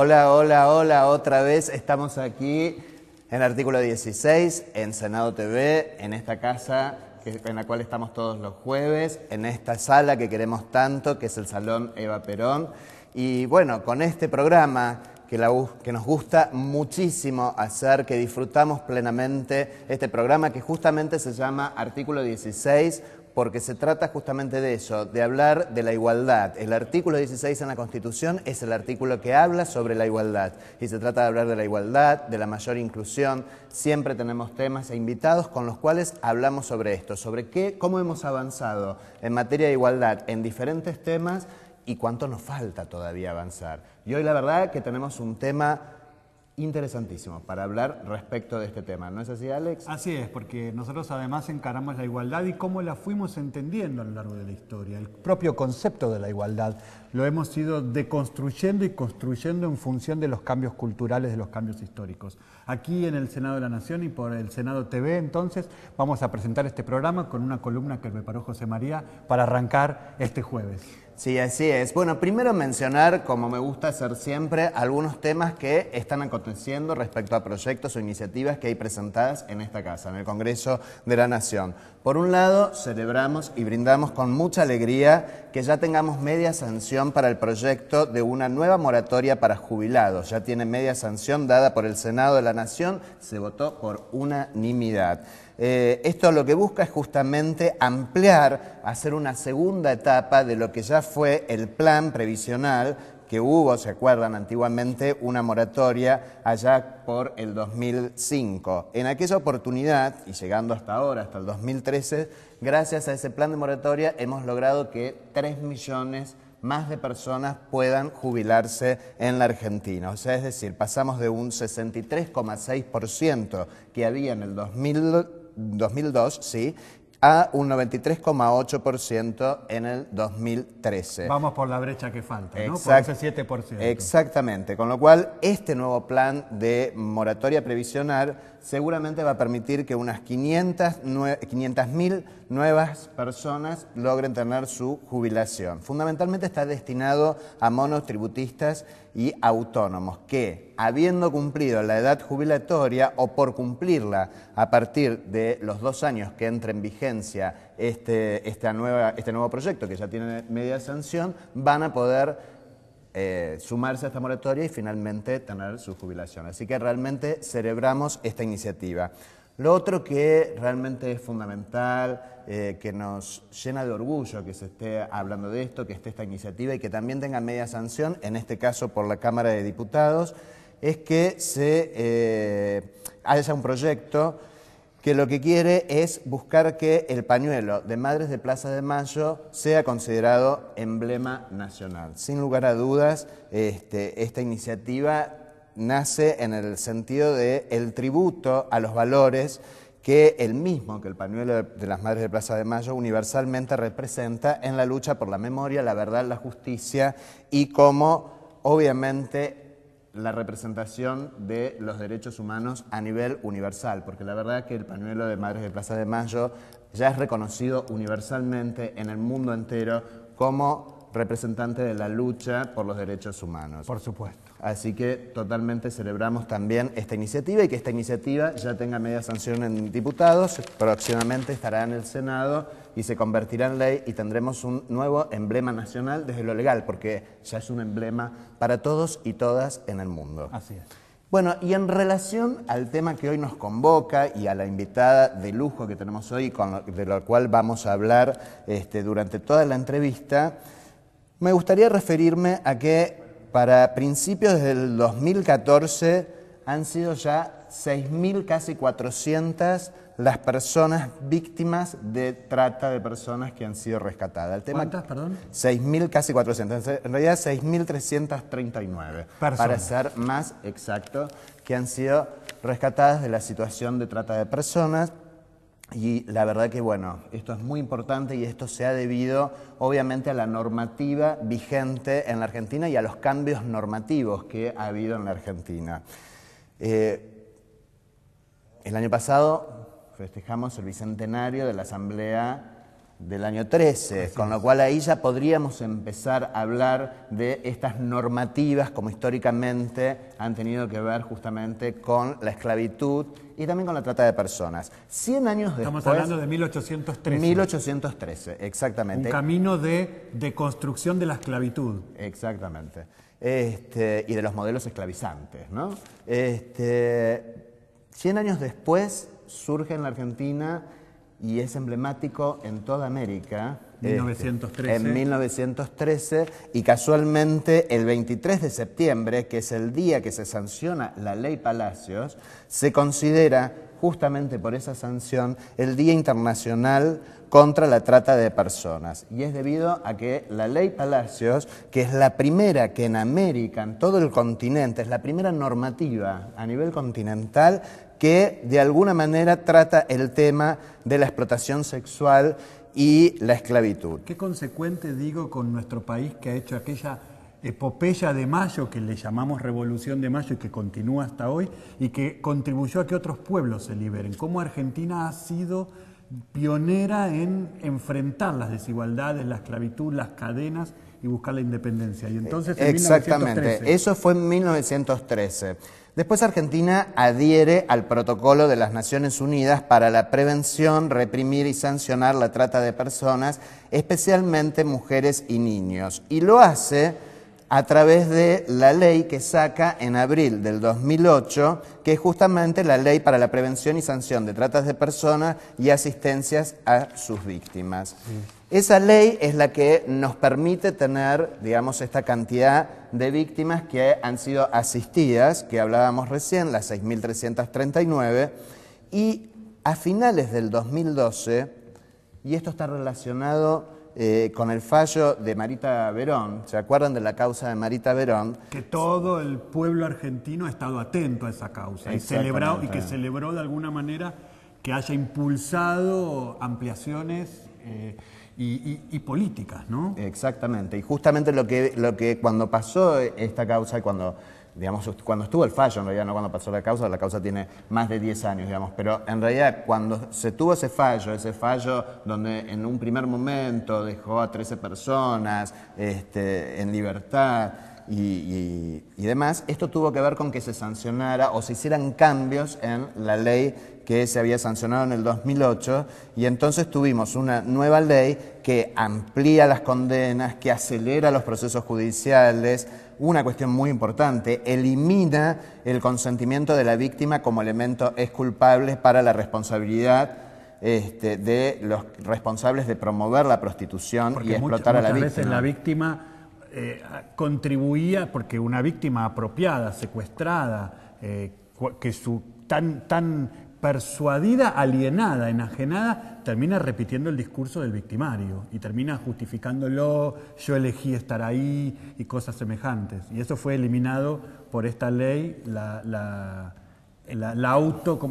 Hola, hola, hola, otra vez estamos aquí en Artículo 16, en Senado TV, en esta casa en la cual estamos todos los jueves, en esta sala que queremos tanto, que es el Salón Eva Perón. Y bueno, con este programa que nos gusta muchísimo hacer, que disfrutamos plenamente, este programa que justamente se llama Artículo 16, porque se trata justamente de eso, de hablar de la igualdad. El artículo 16 en la Constitución es el artículo que habla sobre la igualdad. Y se trata de hablar de la igualdad, de la mayor inclusión. Siempre tenemos temas e invitados con los cuales hablamos sobre esto, sobre cómo hemos avanzado en materia de igualdad en diferentes temas y cuánto nos falta todavía avanzar. Y hoy la verdad que tenemos un tema interesantísimo para hablar respecto de este tema. ¿No es así, Alex? Así es, porque nosotros además encaramos la igualdad y cómo la fuimos entendiendo a lo largo de la historia. El propio concepto de la igualdad lo hemos ido deconstruyendo y construyendo en función de los cambios culturales, de los cambios históricos. Aquí en el Senado de la Nación y por el Senado TV, entonces, vamos a presentar este programa con una columna que preparó José María para arrancar este jueves. Sí, así es. Bueno, primero mencionar, como me gusta hacer siempre, algunos temas que están aconteciendo respecto a proyectos o iniciativas que hay presentadas en esta casa, en el Congreso de la Nación. Por un lado, celebramos y brindamos con mucha alegría que ya tengamos media sanción para el proyecto de una nueva moratoria para jubilados. Ya tiene media sanción dada por el Senado de la Nación, se votó por unanimidad. Esto lo que busca es justamente ampliar, hacer una segunda etapa de lo que ya fue el plan previsional que hubo, ¿se acuerdan? Antiguamente una moratoria allá por el 2005. En aquella oportunidad, y llegando hasta ahora, hasta el 2013, gracias a ese plan de moratoria hemos logrado que 3 millones más de personas puedan jubilarse en la Argentina. O sea, es decir, pasamos de un 63,6% que había en el 2002, sí, a un 93,8% en el 2013. Vamos por la brecha que falta, ¿no? Por ese 7%. Exactamente, con lo cual este nuevo plan de moratoria previsional seguramente va a permitir que unas 500.000 nuevas personas logren tener su jubilación. Fundamentalmente está destinado a monotributistas y autónomos que, habiendo cumplido la edad jubilatoria o por cumplirla a partir de los 2 años que entre en vigencia este nuevo proyecto que ya tiene media sanción, van a poder sumarse a esta moratoria y finalmente tener su jubilación. Así que realmente celebramos esta iniciativa. Lo otro que realmente es fundamental, que nos llena de orgullo que se esté hablando de esto, que esté esta iniciativa y que también tenga media sanción, en este caso por la Cámara de Diputados, es que haya un proyecto que lo que quiere es buscar que el pañuelo de Madres de Plaza de Mayo sea considerado emblema nacional. Sin lugar a dudas, esta iniciativa nace en el sentido del tributo a los valores que el pañuelo de las Madres de Plaza de Mayo universalmente representa en la lucha por la memoria, la verdad, la justicia y como, obviamente, la representación de los derechos humanos a nivel universal, porque la verdad que el pañuelo de Madres de Plaza de Mayo ya es reconocido universalmente en el mundo entero como representante de la lucha por los derechos humanos. Por supuesto. Así que totalmente celebramos también esta iniciativa y que esta iniciativa ya tenga media sanción en diputados, próximamente estará en el Senado y se convertirá en ley y tendremos un nuevo emblema nacional desde lo legal, porque ya es un emblema para todos y todas en el mundo. Así es. Bueno, y en relación al tema que hoy nos convoca y a la invitada de lujo que tenemos hoy, de lo cual vamos a hablar durante toda la entrevista, me gustaría referirme a que para principios del 2014 han sido ya 6.000, casi 400 las personas víctimas de trata de personas que han sido rescatadas. ¿Cuántas, perdón? 6.000, casi 400. En realidad 6.339. Para ser más exacto, que han sido rescatadas de la situación de trata de personas. Y la verdad que, bueno, esto es muy importante y esto se ha debido, obviamente, a la normativa vigente en la Argentina y a los cambios normativos que ha habido en la Argentina. El año pasado festejamos el bicentenario de la Asamblea del año 13, con lo cual ahí ya podríamos empezar a hablar de estas normativas como históricamente han tenido que ver justamente con la esclavitud y también con la trata de personas. 100 años después... Estamos hablando de 1813. 1813, exactamente. Un camino de construcción de la esclavitud. Exactamente. Y de los modelos esclavizantes, ¿no? 100 años después surge en la Argentina y es emblemático en toda América. 1913. En 1913, y casualmente el 23 de septiembre, que es el día que se sanciona la Ley Palacios, se considera, justamente por esa sanción, el Día Internacional contra la Trata de Personas. Y es debido a que la Ley Palacios, que es la primera que en América, en todo el continente, es la primera normativa a nivel continental que de alguna manera trata el tema de la explotación sexual y la esclavitud. Qué consecuente, digo, con nuestro país que ha hecho aquella epopeya de Mayo, que le llamamos Revolución de Mayo y que continúa hasta hoy, y que contribuyó a que otros pueblos se liberen. Cómo Argentina ha sido pionera en enfrentar las desigualdades, la esclavitud, las cadenas y buscar la independencia. Y entonces en Exactamente, 1913. Eso fue en 1913. Después Argentina adhiere al protocolo de las Naciones Unidas para la prevención, reprimir y sancionar la trata de personas, especialmente mujeres y niños. Y lo hace a través de la ley que saca en abril del 2008, que es justamente la Ley para la Prevención y Sanción de Tratas de Personas y Asistencias a sus víctimas. Sí. Esa ley es la que nos permite tener, digamos, esta cantidad de víctimas que han sido asistidas, que hablábamos recién, las 6.339, y a finales del 2012, y esto está relacionado con el fallo de Marita Verón. ¿Se acuerdan de la causa de Marita Verón? Que todo el pueblo argentino ha estado atento a esa causa y que celebró de alguna manera que haya impulsado ampliaciones y políticas, ¿no? Exactamente. Y justamente lo que cuando pasó esta causa y cuando estuvo el fallo, en realidad no cuando pasó la causa tiene más de 10 años, digamos, pero en realidad cuando se tuvo ese fallo donde en un primer momento dejó a 13 personas en libertad y demás, esto tuvo que ver con que se sancionara o se hicieran cambios en la ley que se había sancionado en el 2008, y entonces tuvimos una nueva ley que amplía las condenas, que acelera los procesos judiciales. Una cuestión muy importante, elimina el consentimiento de la víctima como elemento exculpable para la responsabilidad de los responsables de promover la prostitución y explotar a la víctima. Muchas veces la víctima contribuía, porque una víctima apropiada, secuestrada, tan persuadida, alienada, enajenada, termina repitiendo el discurso del victimario y termina justificándolo, yo elegí estar ahí y cosas semejantes. Y eso fue eliminado por esta ley,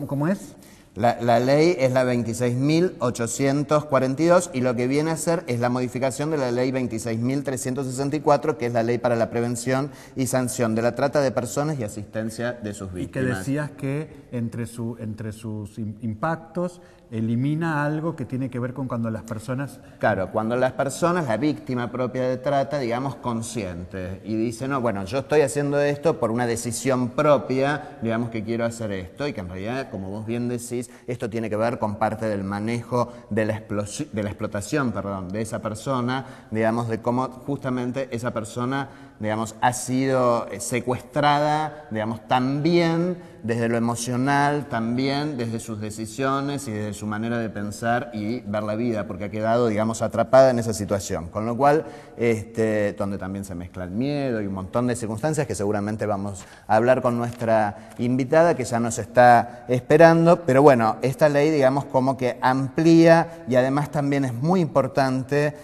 ¿cómo es? La ley es la 26.842 y lo que viene a hacer es la modificación de la ley 26.364, que es la ley para la prevención y sanción de la trata de personas y asistencia de sus víctimas. Y que decías que entre sus impactos elimina algo que tiene que ver con cuando las personas... Claro, cuando las personas, la víctima propia de trata, digamos, consciente y dice, no, bueno, yo estoy haciendo esto por una decisión propia, digamos que quiero hacer esto, y que en realidad, como vos bien decís, esto tiene que ver con parte del manejo de la explotación de esa persona, digamos, de cómo justamente esa persona, digamos, ha sido secuestrada, digamos, también desde lo emocional, también desde sus decisiones y desde su manera de pensar y ver la vida, porque ha quedado, digamos, atrapada en esa situación. Con lo cual, donde también se mezcla el miedo y un montón de circunstancias que seguramente vamos a hablar con nuestra invitada, que ya nos está esperando. Pero bueno, esta ley, digamos, como que amplía y además también es muy importante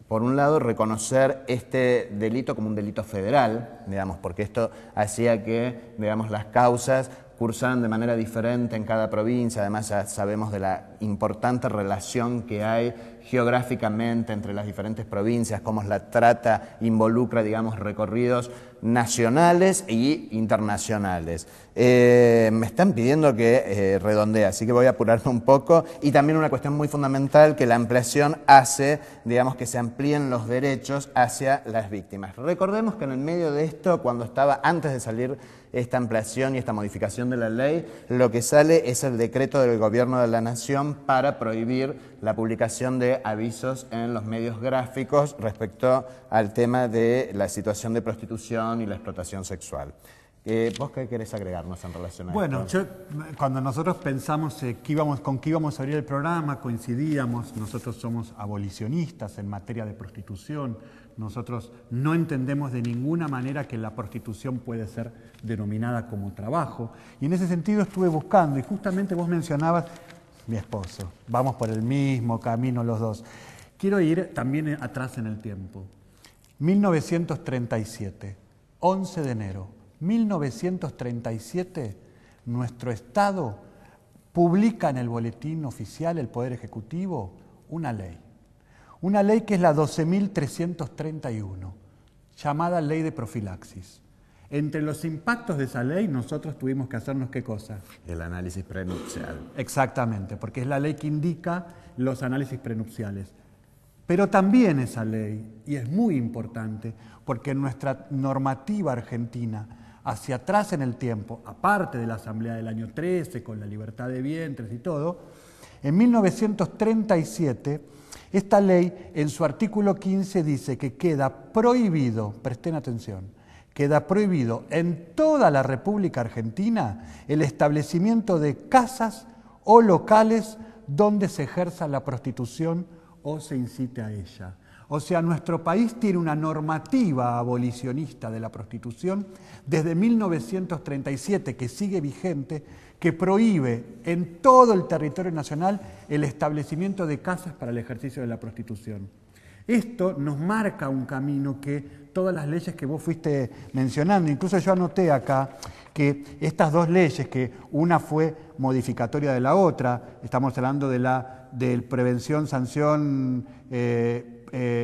por un lado, reconocer este delito como un delito federal, digamos, porque esto hacía que, digamos, las causas cursaran de manera diferente en cada provincia. Además, ya sabemos de la importante relación que hay geográficamente entre las diferentes provincias, cómo la trata involucra, digamos, recorridos nacionales e internacionales. Me están pidiendo que redondee, así que voy a apurarme un poco. Y también una cuestión muy fundamental, que la ampliación hace, digamos, que se amplíen los derechos hacia las víctimas. Recordemos que en el medio de esto, cuando estaba antes de salir esta ampliación y esta modificación de la ley, lo que sale es el decreto del Gobierno de la Nación para prohibir la publicación de avisos en los medios gráficos respecto al tema de la situación de prostitución y la explotación sexual. ¿Vos qué querés agregarnos en relación a bueno, esto? Cuando nosotros pensamos con qué íbamos a abrir el programa, coincidíamos. Nosotros somos abolicionistas en materia de prostitución. Nosotros no entendemos de ninguna manera que la prostitución puede ser denominada como trabajo. Y en ese sentido estuve buscando, y justamente vos mencionabas, mi esposo, vamos por el mismo camino los dos. Quiero ir también atrás en el tiempo. 1937, 11 de enero. 1937, nuestro Estado publica en el Boletín Oficial, el Poder Ejecutivo, una ley que es la 12.331, llamada Ley de Profilaxis. Entre los impactos de esa ley, nosotros tuvimos que hacernos ¿qué cosa? El análisis prenupcial. Exactamente, porque es la ley que indica los análisis prenupciales. Pero también esa ley, y es muy importante, porque en nuestra normativa argentina, hacia atrás en el tiempo, aparte de la Asamblea del año 13, con la libertad de vientres y todo, en 1937, esta ley en su artículo 15 dice que queda prohibido, presten atención, queda prohibido en toda la República Argentina el establecimiento de casas o locales donde se ejerza la prostitución o se incite a ella. O sea, nuestro país tiene una normativa abolicionista de la prostitución desde 1937, que sigue vigente, que prohíbe en todo el territorio nacional el establecimiento de casas para el ejercicio de la prostitución. Esto nos marca un camino que todas las leyes que vos fuiste mencionando, incluso yo anoté acá que estas dos leyes, que una fue modificatoria de la otra, estamos hablando de prevención, sanción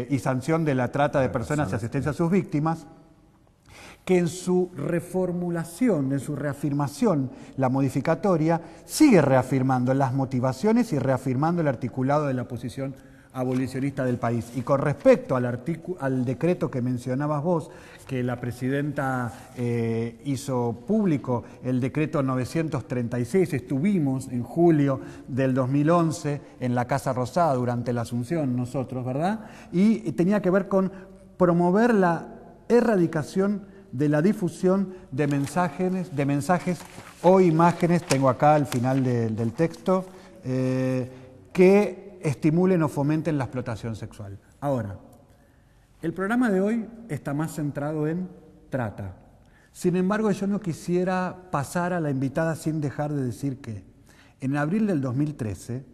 y sanción de la trata de personas y asistencia a sus víctimas, que en su reformulación, en su reafirmación, la modificatoria, sigue reafirmando las motivaciones y reafirmando el articulado de la posición abolicionista del país. Y con respecto al decreto que mencionabas vos, que la presidenta hizo público, el decreto 936, estuvimos en julio del 2011 en la Casa Rosada durante la Asunción nosotros, ¿verdad? Y tenía que ver con promover la erradicación de la difusión de mensajes o imágenes, tengo acá al final del texto, que estimulen o fomenten la explotación sexual. Ahora, el programa de hoy está más centrado en trata. Sin embargo, yo no quisiera pasar a la invitada sin dejar de decir que en abril del 2013,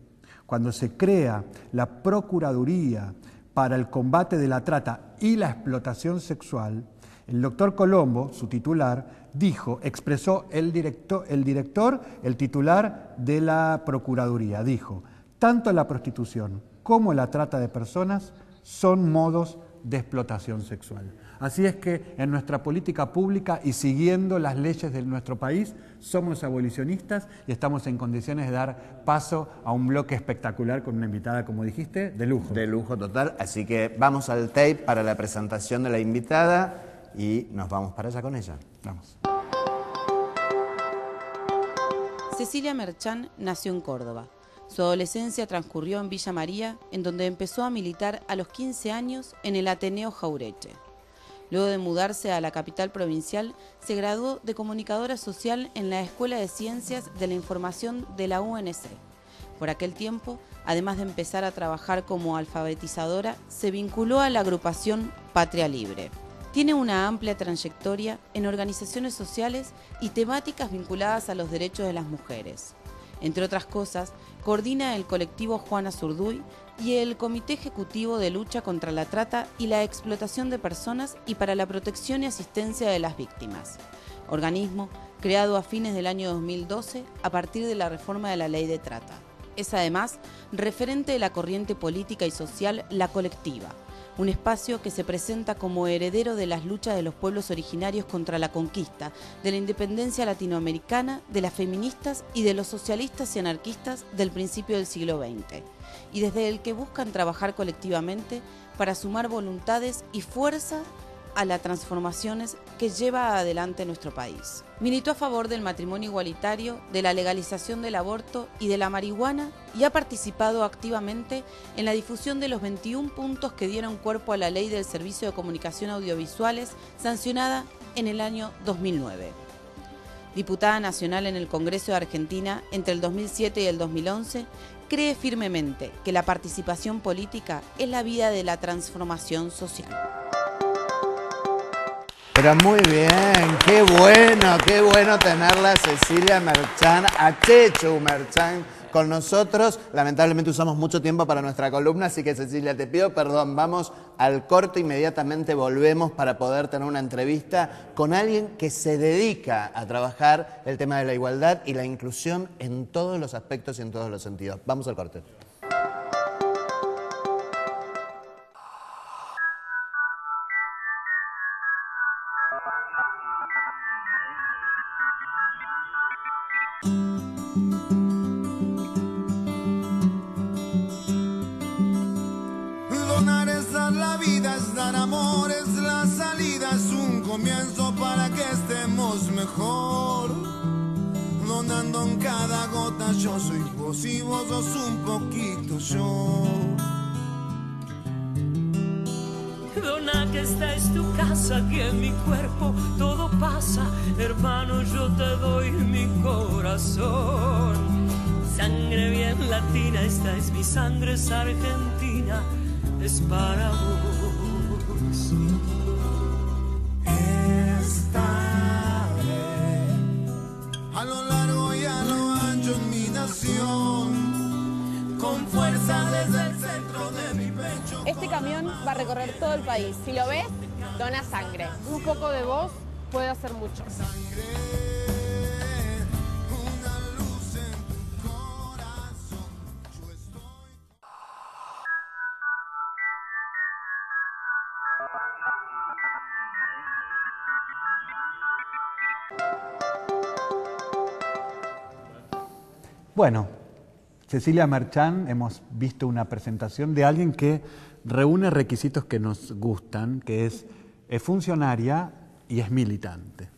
cuando se crea la Procuraduría para el combate de la trata y la explotación sexual, el doctor Colombo, su titular, expresó el titular de la Procuraduría, dijo: tanto la prostitución como la trata de personas son modos de explotación sexual. Así es que en nuestra política pública y siguiendo las leyes de nuestro país, somos abolicionistas y estamos en condiciones de dar paso a un bloque espectacular con una invitada, como dijiste, de lujo. De lujo total, así que vamos al tape para la presentación de la invitada y nos vamos para allá con ella. Vamos. Cecilia Merchán nació en Córdoba. Su adolescencia transcurrió en Villa María, en donde empezó a militar a los 15 años en el Ateneo Jaureche. Luego de mudarse a la capital provincial, se graduó de comunicadora social en la Escuela de Ciencias de la Información de la UNC. Por aquel tiempo, además de empezar a trabajar como alfabetizadora, se vinculó a la agrupación Patria Libre. Tiene una amplia trayectoria en organizaciones sociales y temáticas vinculadas a los derechos de las mujeres. Entre otras cosas, coordina el colectivo Juana Zurduy y el Comité Ejecutivo de Lucha contra la Trata y la Explotación de Personas y para la Protección y Asistencia de las Víctimas, organismo creado a fines del año 2012 a partir de la reforma de la Ley de Trata. Es además referente de la corriente política y social La Colectiva, un espacio que se presenta como heredero de las luchas de los pueblos originarios contra la conquista, de la independencia latinoamericana, de las feministas y de los socialistas y anarquistas del principio del siglo XX, y desde el que buscan trabajar colectivamente para sumar voluntades y fuerza a las transformaciones que lleva adelante nuestro país. Militó a favor del matrimonio igualitario, de la legalización del aborto y de la marihuana y ha participado activamente en la difusión de los 21 puntos que dieron cuerpo a la Ley del Servicio de Comunicación Audiovisuales, sancionada en el año 2009. Diputada nacional en el Congreso de Argentina entre el 2007 y el 2011, cree firmemente que la participación política es la vía de la transformación social. Pero muy bien, qué bueno tenerla, Cecilia Merchán, a Chechu Merchán con nosotros. Lamentablemente usamos mucho tiempo para nuestra columna, así que Cecilia, te pido perdón, vamos al corte, inmediatamente volvemos para poder tener una entrevista con alguien que se dedica a trabajar el tema de la igualdad y la inclusión en todos los aspectos y en todos los sentidos. Vamos al corte. Donar es dar la vida, es dar amor, es la salida, es un comienzo para que estemos mejor. Donando en cada gota yo soy vos y vos sos un poquito yo. Dona que esta es tu casa, que en mi cuerpo todo pasa. Hermano, yo te doy mi corazón. Sangre bien latina, esta es mi sangre, es argentina, es para vos. Estaré a lo largo y a lo ancho en mi nación, con fuerza desde el centro de mi pecho. Este camión va a recorrer todo el país. Si lo ves, dona sangre. Un poco de vos puede hacer mucho. Una luz en tu corazón, yo estoy. Bueno, Cecilia Merchán, hemos visto una presentación de alguien que reúne requisitos que nos gustan, que es funcionaria y es militante.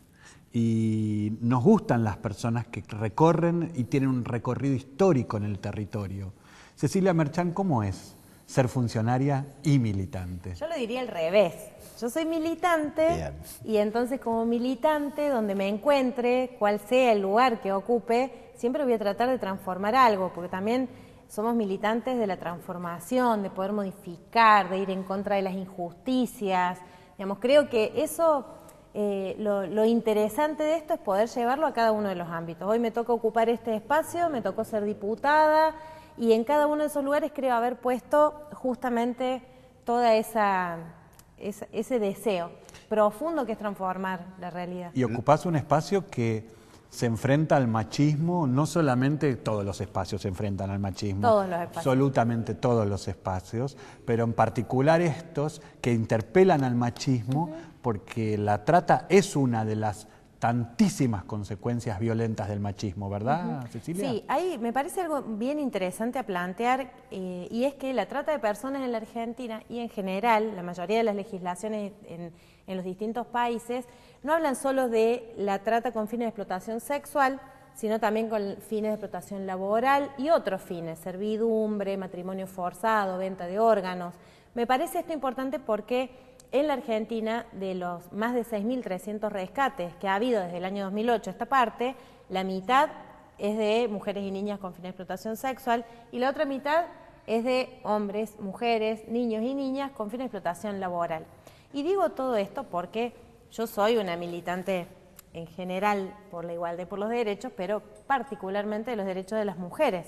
Y nos gustan las personas que recorren y tienen un recorrido histórico en el territorio. Cecilia Merchán, ¿cómo es ser funcionaria y militante? Yo lo diría al revés. Yo soy militante. Bien. Y entonces como militante, donde me encuentre, cual sea el lugar que ocupe, siempre voy a tratar de transformar algo, porque también somos militantes de la transformación, de poder modificar, de ir en contra de las injusticias. Digamos, creo que eso, lo interesante de esto es poder llevarlo a cada uno de los ámbitos. Hoy me toca ocupar este espacio, me tocó ser diputada, y en cada uno de esos lugares creo haber puesto justamente toda ese deseo profundo que es transformar la realidad. Y ocupás un espacio que se enfrenta al machismo, no solamente todos los espacios se enfrentan al machismo, Todos los espacios. absolutamente todos los espacios, pero en particular estos que interpelan al machismo, porque la trata es una de las tantísimas consecuencias violentas del machismo, ¿verdad, Cecilia? Sí, ahí me parece algo bien interesante a plantear, y es que la trata de personas en la Argentina y en general, la mayoría de las legislaciones en los distintos países, no hablan solo de la trata con fines de explotación sexual, sino también con fines de explotación laboral y otros fines, servidumbre, matrimonio forzado, venta de órganos. Me parece esto importante porque en la Argentina, de los más de 6.300 rescates que ha habido desde el año 2008 a esta parte, la mitad es de mujeres y niñas con fines de explotación sexual y la otra mitad es de hombres, mujeres, niños y niñas con fines de explotación laboral. Y digo todo esto porque yo soy una militante en general por la igualdad y por los derechos, pero particularmente de los derechos de las mujeres.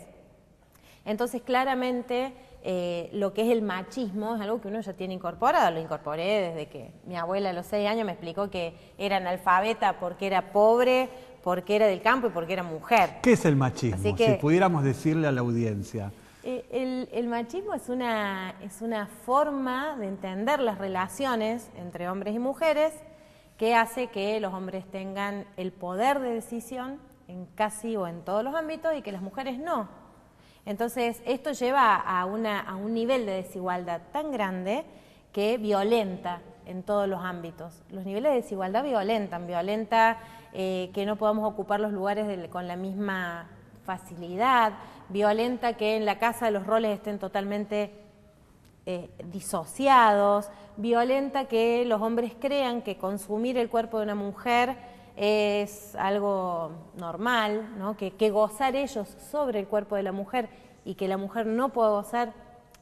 Entonces, claramente, lo que es el machismo es algo que uno ya tiene incorporado. Lo incorporé desde que mi abuela a los 6 años me explicó que era analfabeta porque era pobre, porque era del campo y porque era mujer. ¿Qué es el machismo? Así que, si pudiéramos decirle a la audiencia. El machismo es una forma de entender las relaciones entre hombres y mujeres que hace que los hombres tengan el poder de decisión en casi o en todos los ámbitos y que las mujeres no. Entonces, esto lleva a un nivel de desigualdad tan grande que violenta en todos los ámbitos. Los niveles de desigualdad violenta que no podamos ocupar los lugares con la misma facilidad, violenta que en la casa los roles estén totalmente disociados, violenta que los hombres crean que consumir el cuerpo de una mujer es algo normal, ¿no? Que gozar ellos sobre el cuerpo de la mujer y que la mujer no pueda gozar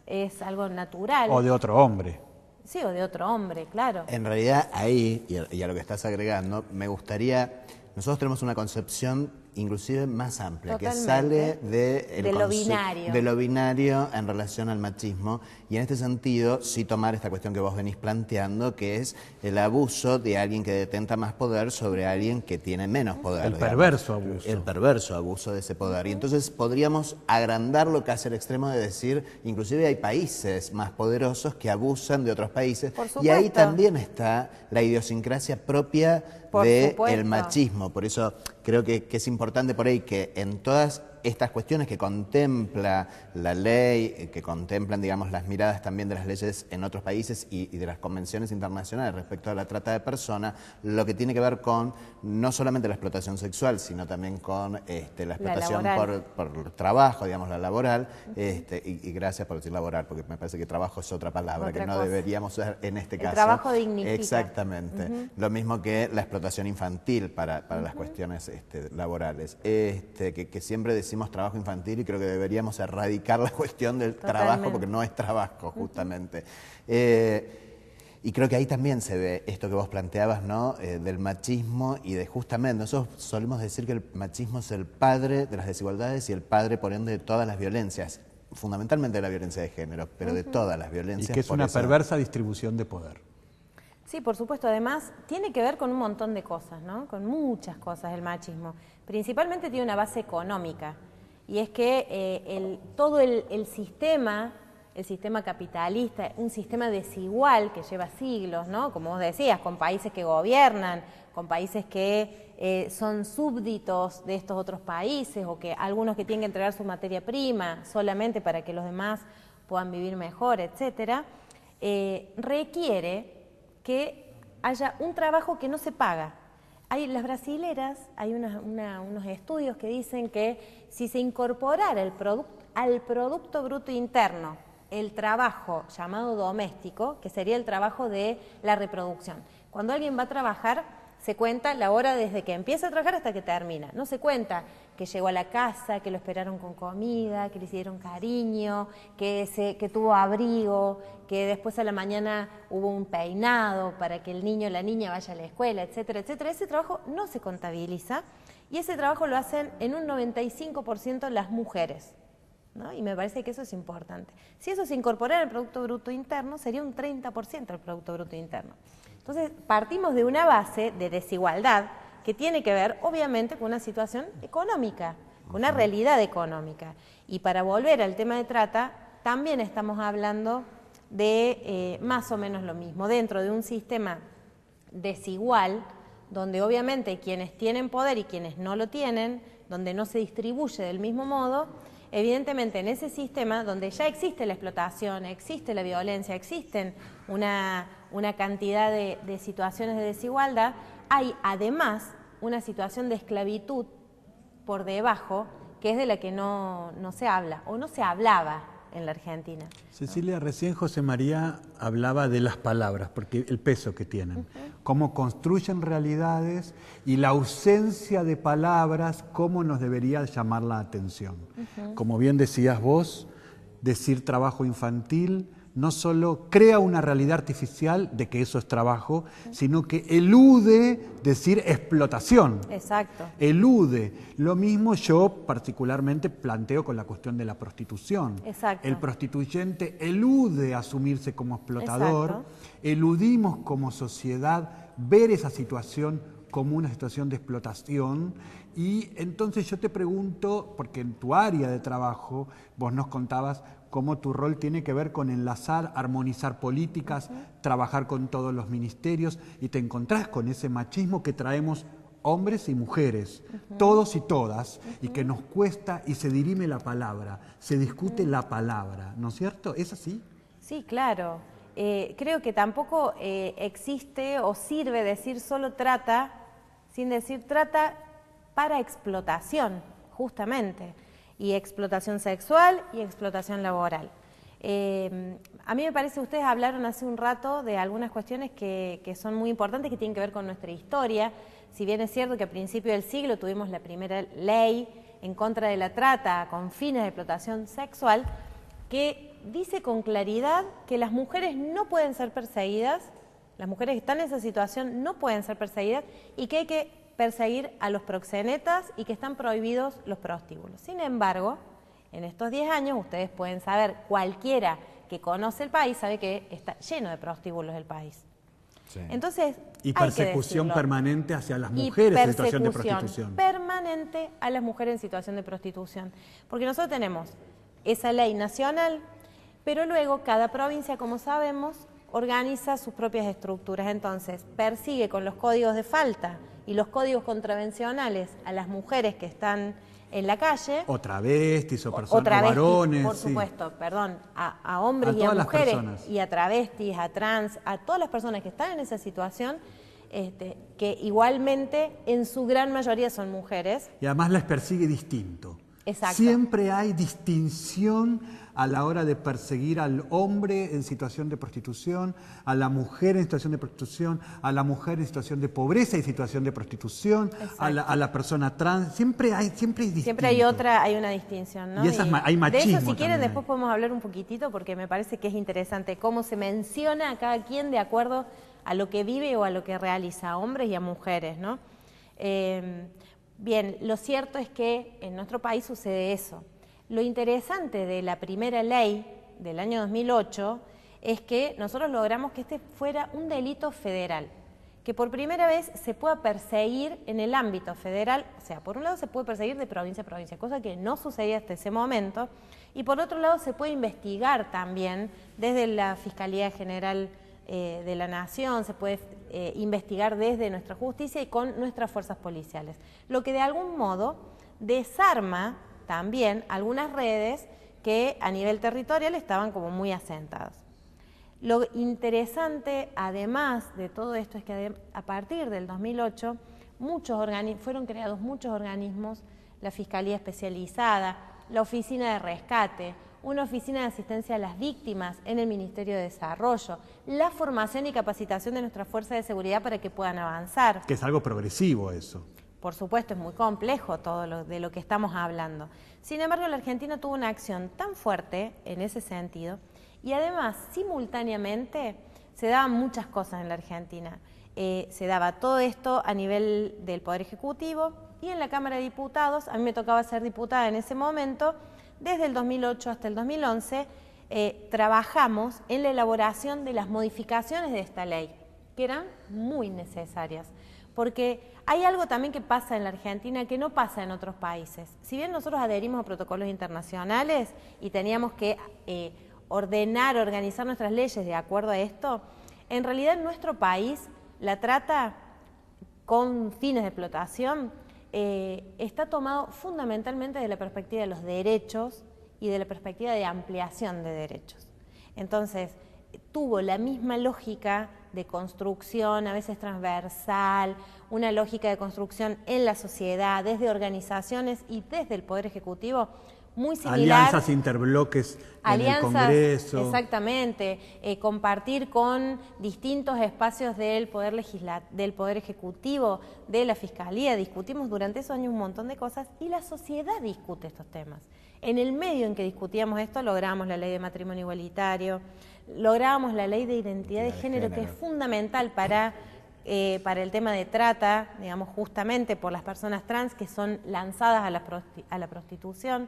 es algo natural. O de otro hombre. Sí, o de otro hombre, claro. En realidad ahí, y a lo que estás agregando, me gustaría, nosotros tenemos una concepción inclusive más amplia, Totalmente. que sale de lo binario en relación al machismo, y en este sentido sí tomar esta cuestión que vos venís planteando, que es el abuso de alguien que detenta más poder sobre alguien que tiene menos poder. El perverso abuso. El perverso abuso de ese poder. Y entonces podríamos agrandarlo casi al extremo de decir, inclusive hay países más poderosos que abusan de otros países, y ahí también está la idiosincrasia propia del machismo. Por eso creo que es importante por ahí que en todas estas cuestiones que contempla la ley, que contemplan, digamos, las miradas también de las leyes en otros países y de las convenciones internacionales respecto a la trata de personas, lo que tiene que ver con no solamente la explotación sexual, sino también con la explotación por trabajo, digamos, la laboral, y gracias por decir laboral, porque me parece que trabajo es otra palabra que no deberíamos usar en este caso. El trabajo dignifica. Exactamente. Lo mismo que la explotación infantil para las cuestiones laborales. Que siempre decimos trabajo infantil y creo que deberíamos erradicar la cuestión del trabajo porque no es trabajo justamente. Y creo que ahí también se ve esto que vos planteabas, ¿no? Del machismo y de justamente, nosotros solemos decir que el machismo es el padre de las desigualdades y el padre por ende de todas las violencias, fundamentalmente de la violencia de género, pero de todas las violencias. Y que es una perversa distribución de poder. Sí, por supuesto. Además, tiene que ver con un montón de cosas, ¿no? Con muchas cosas el machismo. Principalmente tiene una base económica. Y es que todo el sistema capitalista, un sistema desigual que lleva siglos, ¿no? Como vos decías, con países que gobiernan, con países que son súbditos de estos otros países, o que algunos que tienen que entregar su materia prima solamente para que los demás puedan vivir mejor, etcétera, requiere que haya un trabajo que no se paga. Las brasileras, hay unos estudios que dicen que si se incorporara al Producto Bruto Interno el trabajo llamado doméstico, que sería el trabajo de la reproducción. Cuando alguien va a trabajar, se cuenta la hora desde que empieza a trabajar hasta que termina. No se cuenta que llegó a la casa, que lo esperaron con comida, que le hicieron cariño, que tuvo abrigo, que después a la mañana hubo un peinado para que el niño o la niña vaya a la escuela, etcétera, etcétera. Ese trabajo no se contabiliza y ese trabajo lo hacen en un 95% las mujeres, ¿no? Y me parece que eso es importante. Si eso se incorporara al Producto Bruto Interno, sería un 30% del Producto Bruto Interno. Entonces, partimos de una base de desigualdad que tiene que ver, obviamente, con una situación económica, con una realidad económica. Y para volver al tema de trata, también estamos hablando de más o menos lo mismo. Dentro de un sistema desigual, donde obviamente quienes tienen poder y quienes no lo tienen, donde no se distribuye del mismo modo, evidentemente en ese sistema donde ya existe la explotación, existe la violencia, existen una cantidad de situaciones de desigualdad, hay además una situación de esclavitud por debajo que es de la que no se habla o no se hablaba en la Argentina. Cecilia, recién José María hablaba de las palabras, porque el peso que tienen, cómo construyen realidades y la ausencia de palabras, cómo nos debería llamar la atención. Como bien decías vos, decir trabajo infantil no solo crea una realidad artificial de que eso es trabajo, sino que elude decir explotación. Exacto. Elude. Lo mismo yo particularmente planteo con la cuestión de la prostitución. Exacto. El prostituyente elude asumirse como explotador. Exacto. Eludimos como sociedad ver esa situación como una situación de explotación. Y entonces yo te pregunto, porque en tu área de trabajo vos nos contabas cómo tu rol tiene que ver con enlazar, armonizar políticas, trabajar con todos los ministerios, y te encontrás con ese machismo que traemos hombres y mujeres, todos y todas, y que nos cuesta y se dirime la palabra, se discute la palabra, ¿no es cierto? ¿Es así? Sí, claro. Creo que tampoco existe o sirve decir solo trata, sin decir trata para explotación, justamente, y explotación sexual y explotación laboral. A mí me parece, ustedes hablaron hace un rato de algunas cuestiones que son muy importantes, que tienen que ver con nuestra historia. Si bien es cierto que a principios del siglo tuvimos la primera ley en contra de la trata con fines de explotación sexual, que dice con claridad que las mujeres no pueden ser perseguidas, las mujeres que están en esa situación no pueden ser perseguidas, y que hay que perseguir a los proxenetas y que están prohibidos los prostíbulos. Sin embargo, en estos 10 años ustedes pueden saber, cualquiera que conoce el país sabe que está lleno de prostíbulos el país. Sí. Entonces, y persecución permanente hacia las mujeres en situación de prostitución. Permanente a las mujeres en situación de prostitución. Porque nosotros tenemos esa ley nacional, pero luego cada provincia, como sabemos, organiza sus propias estructuras. Entonces, persigue con los códigos de falta y los códigos contravencionales a las mujeres que están en la calle. O travestis, o personas, o varones. Por supuesto, sí. Perdón, a hombres y a mujeres, y a travestis, a trans, a todas las personas que están en esa situación, que igualmente en su gran mayoría son mujeres. Y además las persigue distinto. Exacto. Siempre hay distinción a la hora de perseguir al hombre en situación de prostitución, a la mujer en situación de prostitución, a la mujer en situación de pobreza y situación de prostitución, a la persona trans. Siempre hay distinto. Siempre hay una distinción, ¿no? Y hay machismo. De eso, si quieren, después podemos hablar un poquitito, porque me parece que es interesante cómo se menciona a cada quien de acuerdo a lo que vive o a lo que realiza, a hombres y a mujeres, ¿no? Bien, lo cierto es que en nuestro país sucede eso. Lo interesante de la primera ley del año 2008 es que nosotros logramos que este fuera un delito federal, que por primera vez se pueda perseguir en el ámbito federal. O sea, por un lado se puede perseguir de provincia a provincia, cosa que no sucedía hasta ese momento, y por otro lado se puede investigar también desde la Fiscalía General de la Nación, se puede investigar desde nuestra justicia y con nuestras fuerzas policiales, lo que de algún modo desarma también algunas redes que a nivel territorial estaban como muy asentadas. Lo interesante, además de todo esto, es que a partir del 2008 fueron creados muchos organismos, la Fiscalía Especializada, la Oficina de Rescate, una oficina de asistencia a las víctimas en el Ministerio de Desarrollo, la formación y capacitación de nuestras fuerzas de seguridad para que puedan avanzar. Que es algo progresivo eso. Por supuesto, es muy complejo todo de lo que estamos hablando. Sin embargo, la Argentina tuvo una acción tan fuerte en ese sentido, y además, simultáneamente, se daban muchas cosas en la Argentina. Se daba todo esto a nivel del Poder Ejecutivo, y en la Cámara de Diputados, a mí me tocaba ser diputada en ese momento. Desde el 2008 hasta el 2011 trabajamos en la elaboración de las modificaciones de esta ley, que eran muy necesarias, porque hay algo también que pasa en la Argentina que no pasa en otros países. Si bien nosotros adherimos a protocolos internacionales y teníamos que organizar nuestras leyes de acuerdo a esto, en realidad en nuestro país la trata con fines de explotación está tomado fundamentalmente de la perspectiva de los derechos y de la perspectiva de ampliación de derechos. Entonces, tuvo la misma lógica de construcción, a veces transversal, una lógica de construcción en la sociedad, desde organizaciones y desde el Poder Ejecutivo, muy similar. Alianzas, interbloques en el Congreso. Exactamente, compartir con distintos espacios del Poder Ejecutivo, de la Fiscalía. Discutimos durante esos años un montón de cosas y la sociedad discute estos temas. En el medio en que discutíamos esto logramos la ley de matrimonio igualitario, logramos la ley de identidad de género, que es fundamental para el tema de trata, digamos, justamente por las personas trans que son lanzadas a la prostitución.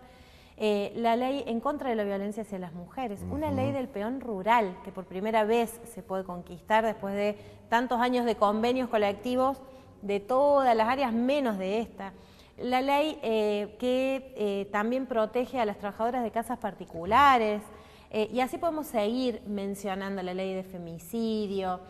La ley en contra de la violencia hacia las mujeres, una ley del peón rural que por primera vez se puede conquistar después de tantos años de convenios colectivos de todas las áreas menos de esta. La ley que también protege a las trabajadoras de casas particulares, y así podemos seguir mencionando la ley de femicidio,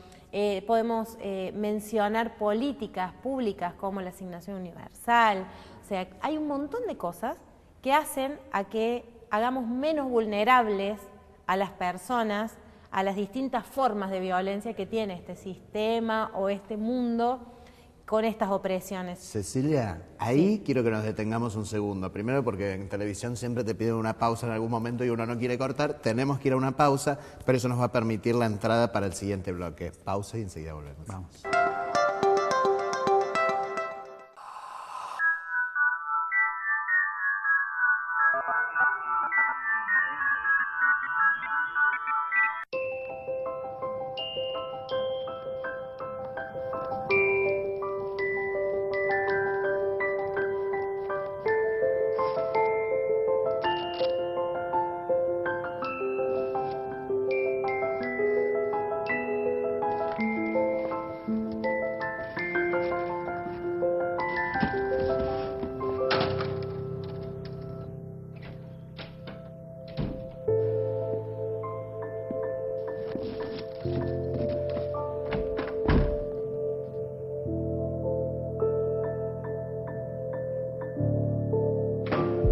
podemos mencionar políticas públicas como la asignación universal. O sea, hay un montón de cosas que hacen a que hagamos menos vulnerables a las personas, a las distintas formas de violencia que tiene este sistema o este mundo con estas opresiones. Cecilia, ahí quiero que nos detengamos un segundo. Primero porque en televisión siempre te piden una pausa en algún momento y uno no quiere cortar. Tenemos que ir a una pausa, pero eso nos va a permitir la entrada para el siguiente bloque. Pausa y enseguida volvemos. Vamos.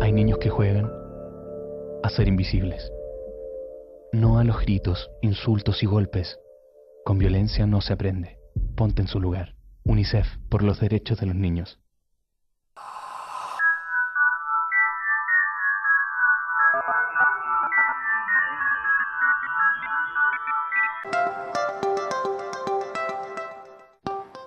Hay niños que juegan a ser invisibles. No a los gritos, insultos y golpes. Con violencia no se aprende. Ponte en su lugar. UNICEF, por los derechos de los niños.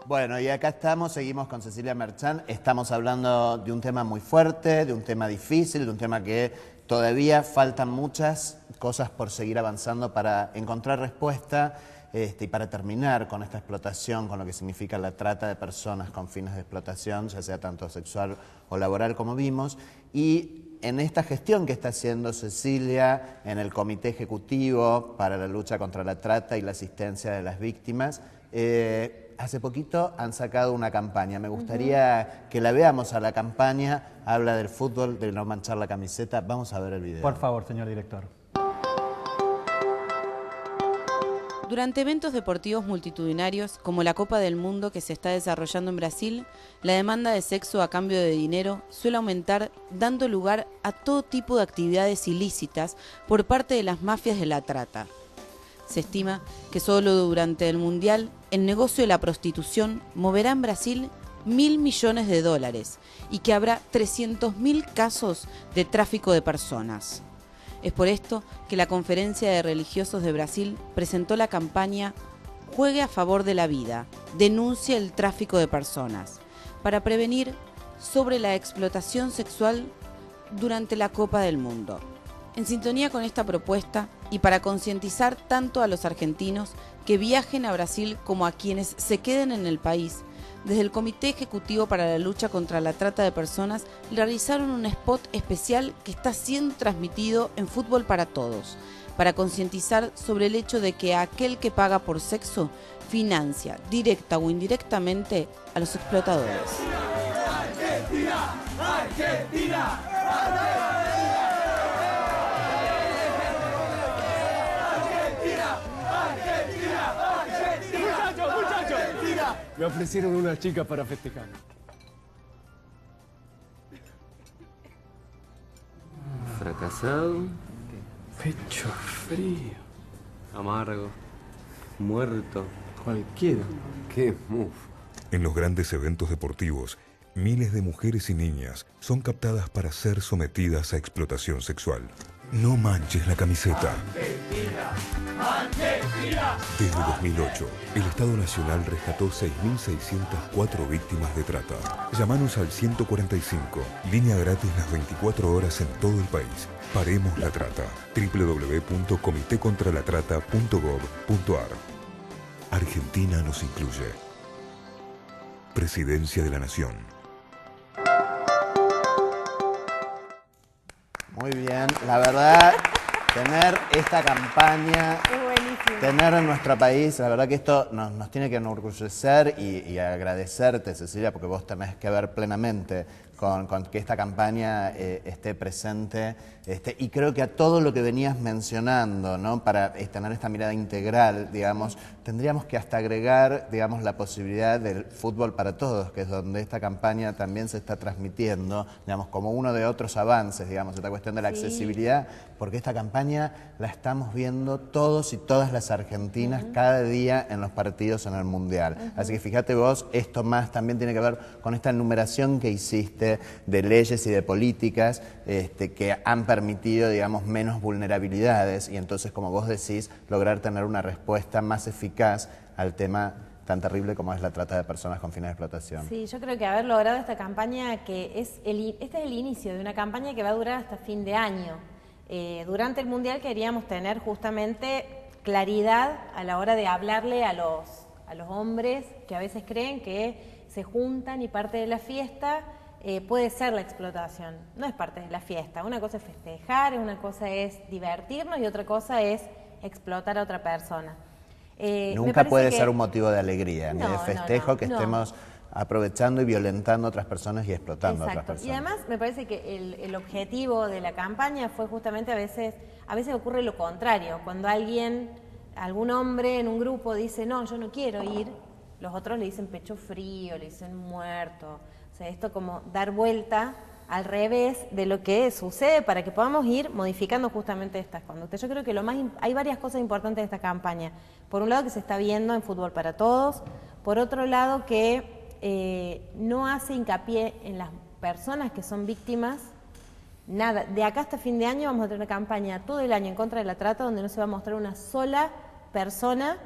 Bueno, y acá estamos, seguimos con Cecilia Merchán. Estamos hablando de un tema muy fuerte, de un tema difícil, de un tema que todavía faltan muchas cosas por seguir avanzando para encontrar respuesta y para terminar con esta explotación, con lo que significa la trata de personas con fines de explotación, ya sea tanto sexual o laboral, como vimos. Y en esta gestión que está haciendo Cecilia en el Comité Ejecutivo para la lucha contra la trata y la asistencia de las víctimas, hace poquito han sacado una campaña. Me gustaría que la veamos a la campaña. Habla del fútbol, de no manchar la camiseta. Vamos a ver el video. Por favor, señor director. Durante eventos deportivos multitudinarios, como la Copa del Mundo que se está desarrollando en Brasil, la demanda de sexo a cambio de dinero suele aumentar, dando lugar a todo tipo de actividades ilícitas por parte de las mafias de la trata. Se estima que solo durante el Mundial el negocio de la prostitución moverá en Brasil $1.000 millones y que habrá 300.000 casos de tráfico de personas. Es por esto que la Conferencia de Religiosos de Brasil presentó la campaña Juegue a favor de la vida, denuncie el tráfico de personas, para prevenir sobre la explotación sexual durante la Copa del Mundo. En sintonía con esta propuesta y para concientizar tanto a los argentinos que viajen a Brasil como a quienes se queden en el país, desde el Comité Ejecutivo para la Lucha contra la Trata de Personas realizaron un spot especial que está siendo transmitido en Fútbol para Todos, para concientizar sobre el hecho de que aquel que paga por sexo financia, directa o indirectamente, a los explotadores. Argentina, Argentina, me ofrecieron una chica para festejar. Fracasado. Pecho frío. Amargo. Muerto. Cualquiera. Qué move. En los grandes eventos deportivos, miles de mujeres y niñas son captadas para ser sometidas a explotación sexual. No manches la camiseta. Argentina, Argentina. Desde 2008, el Estado Nacional rescató 6.604 víctimas de trata. Llámanos al 145, línea gratis las 24 horas en todo el país. Paremos la trata. www.comitecontralatrata.gov.ar. Argentina nos incluye. Presidencia de la Nación. Muy bien, la verdad, tener esta campaña Es buenísimo. tener en nuestro país, la verdad que esto nos tiene que enorgullecer y agradecerte, Cecilia, porque vos tenés que ver plenamente con que esta campaña esté presente, y creo que a todo lo que venías mencionando, ¿no? Para tener esta mirada integral, digamos, tendríamos que hasta agregar, digamos, la posibilidad del fútbol para todos, que es donde esta campaña también se está transmitiendo, digamos, como uno de otros avances, digamos, esta cuestión de la accesibilidad, porque esta campaña la estamos viendo todos y todas las argentinas cada día en los partidos en el Mundial. Así que fíjate vos, esto más también tiene que ver con esta enumeración que hiciste de leyes y de políticas que han permitido, digamos, menos vulnerabilidades y entonces, como vos decís, lograr tener una respuesta más eficaz al tema tan terrible como es la trata de personas con fines de explotación. Sí, yo creo que haber logrado esta campaña, que este es el inicio de una campaña que va a durar hasta fin de año. Durante el Mundial queríamos tener justamente claridad a la hora de hablarle a los hombres que a veces creen que se juntan y parte de la fiesta puede ser la explotación. No es parte de la fiesta. Una cosa es festejar, una cosa es divertirnos y otra cosa es explotar a otra persona. Nunca puede ser un motivo de alegría, ni de festejo que estemos aprovechando y violentando a otras personas y explotando a otras personas. Y además me parece que el objetivo de la campaña fue justamente a veces ocurre lo contrario. Cuando algún hombre en un grupo dice, no, yo no quiero ir, los otros le dicen pecho frío, le dicen muerto. O sea, esto como dar vuelta al revés de lo que sucede para que podamos ir modificando justamente estas conductas. Yo creo que hay varias cosas importantes de esta campaña. Por un lado, que se está viendo en Fútbol para Todos. Por otro lado, que no hace hincapié en las personas que son víctimas. Nada, de acá hasta fin de año vamos a tener una campaña todo el año en contra de la trata, donde no se va a mostrar una sola persona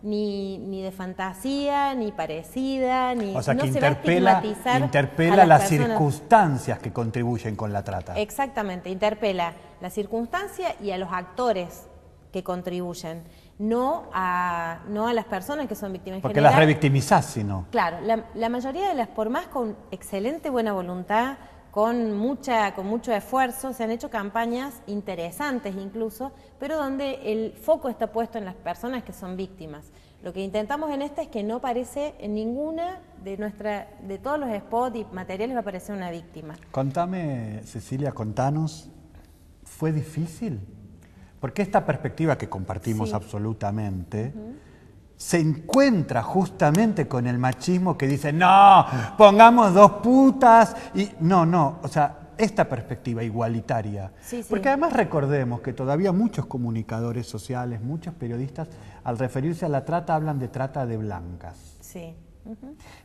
ni de fantasía, ni parecida, ni o sea, no que se va a estigmatizar interpela a las personas. Circunstancias que contribuyen con la trata. Exactamente, interpela la circunstancia y a los actores que contribuyen, no a las personas que son víctimas. Porque las revictimizás, si no. Claro, la mayoría de las, por más con excelente buena voluntad, con mucho esfuerzo, se han hecho campañas interesantes incluso, pero donde el foco está puesto en las personas que son víctimas. Lo que intentamos en esta es que no aparece en ninguna de todos los spots y materiales va a aparecer una víctima. Contame, Cecilia, contanos, ¿fue difícil? Porque esta perspectiva que compartimos absolutamente se encuentra justamente con el machismo que dice, no, pongamos dos putas, y no, o sea, esta perspectiva igualitaria. Porque además recordemos que todavía muchos comunicadores sociales, muchos periodistas, al referirse a la trata, hablan de trata de blancas. Sí.